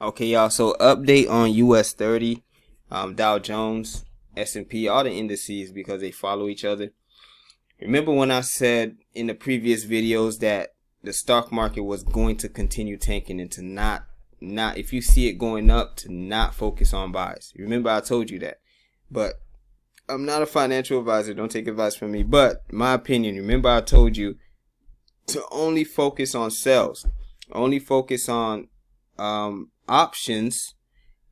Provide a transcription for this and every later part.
Okay, y'all. So update on US30, Dow Jones, S&P, all the indices because they follow each other. Remember when I said in the previous videos that the stock market was going to continue tanking and to not if you see it going up, to not focus on buys. Remember I told you that. But I'm not a financial advisor. Don't take advice from me. But my opinion, remember I told you to only focus on sales. Only focus on options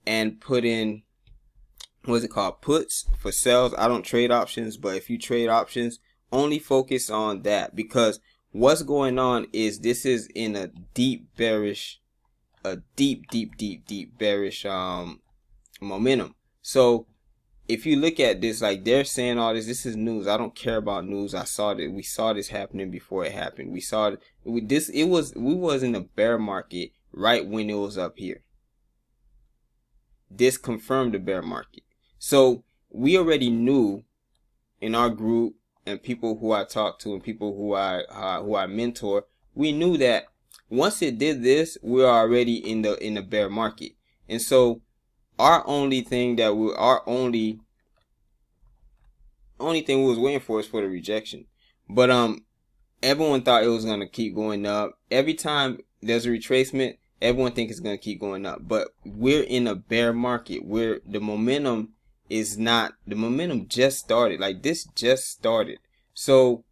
and put in, what's it called, puts for sales. I don't trade options, but if you trade options, only focus on that, because what's going on is this is in a deep bearish, deep bearish momentum. So if you look at this, like they're saying all this is news. I don't care about news. I saw that we saw this happening before it happened. We saw it. We was in a bear market right when it was up here. This confirmed the bear market. So we already knew in our group and people who I talk to and people who I mentor, we knew that once it did this, we're already in the bear market. And so our only thing we was waiting for is for the rejection. But everyone thought it was gonna keep going up. Every time there's a retracement, everyone thinks it's gonna keep going up. But we're in a bear market where the momentum is not. The momentum just started. Like this just started. So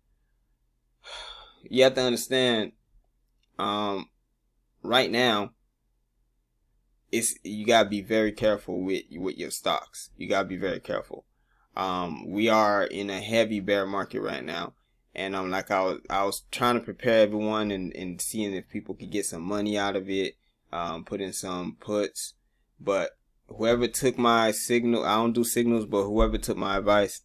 you have to understand. Right now, you gotta be very careful with your stocks. You gotta be very careful. We are in a heavy bear market right now, and like I was trying to prepare everyone and seeing if people could get some money out of it, put in some puts. But whoever took my signal, I don't do signals, but whoever took my advice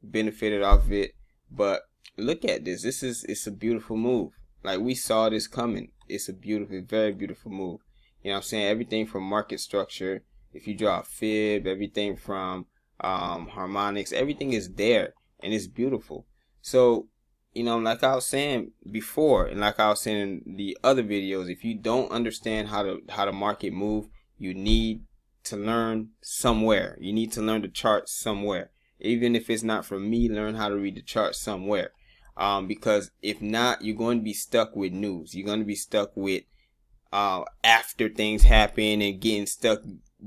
benefited off of it. But look at this. It's a beautiful move. Like we saw this coming. It's a beautiful, very beautiful move. You know what I'm saying? Everything from market structure, if you draw a fib, everything from Harmonics, everything is there and it's beautiful. So, you know, like I was saying before, and like I was saying in the other videos, if you don't understand how the market move, you need to learn somewhere. You need to learn the chart somewhere. Even if it's not from me, learn how to read the chart somewhere. Because if not, you're going to be stuck with news. You're going to be stuck with after things happen and getting stuck,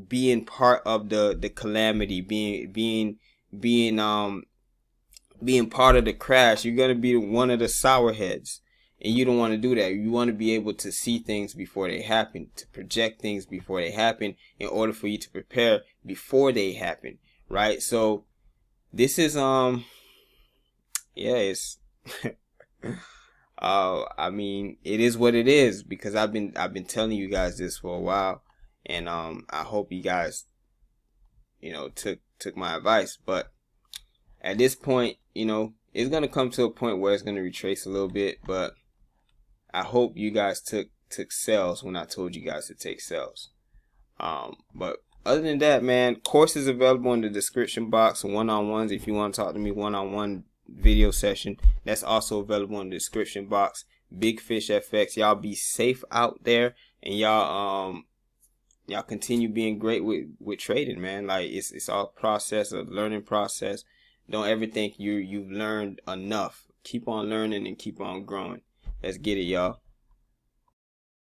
being part of the calamity, being part of the crash. You're going to be one of the sour heads, and you don't want to do that. You want to be able to see things before they happen, to project things before they happen, in order for you to prepare before they happen, right? So this is it's I mean, it is what it is, because I've been telling you guys this for a while, and I hope you guys, you know, took my advice. But at this point, you know, it's gonna come to a point where it's gonna retrace a little bit. But I hope you guys took sales when I told you guys to take sales. But other than that, man, courses available in the description box, one-on-ones. If you want to talk to me one-on-one video session, that's also available in the description box. Big Fish FX. Y'all be safe out there, and y'all continue being great with trading, man. Like it's all process, a learning process. Don't ever think you've learned enough. Keep on learning and keep on growing. Let's get it, y'all.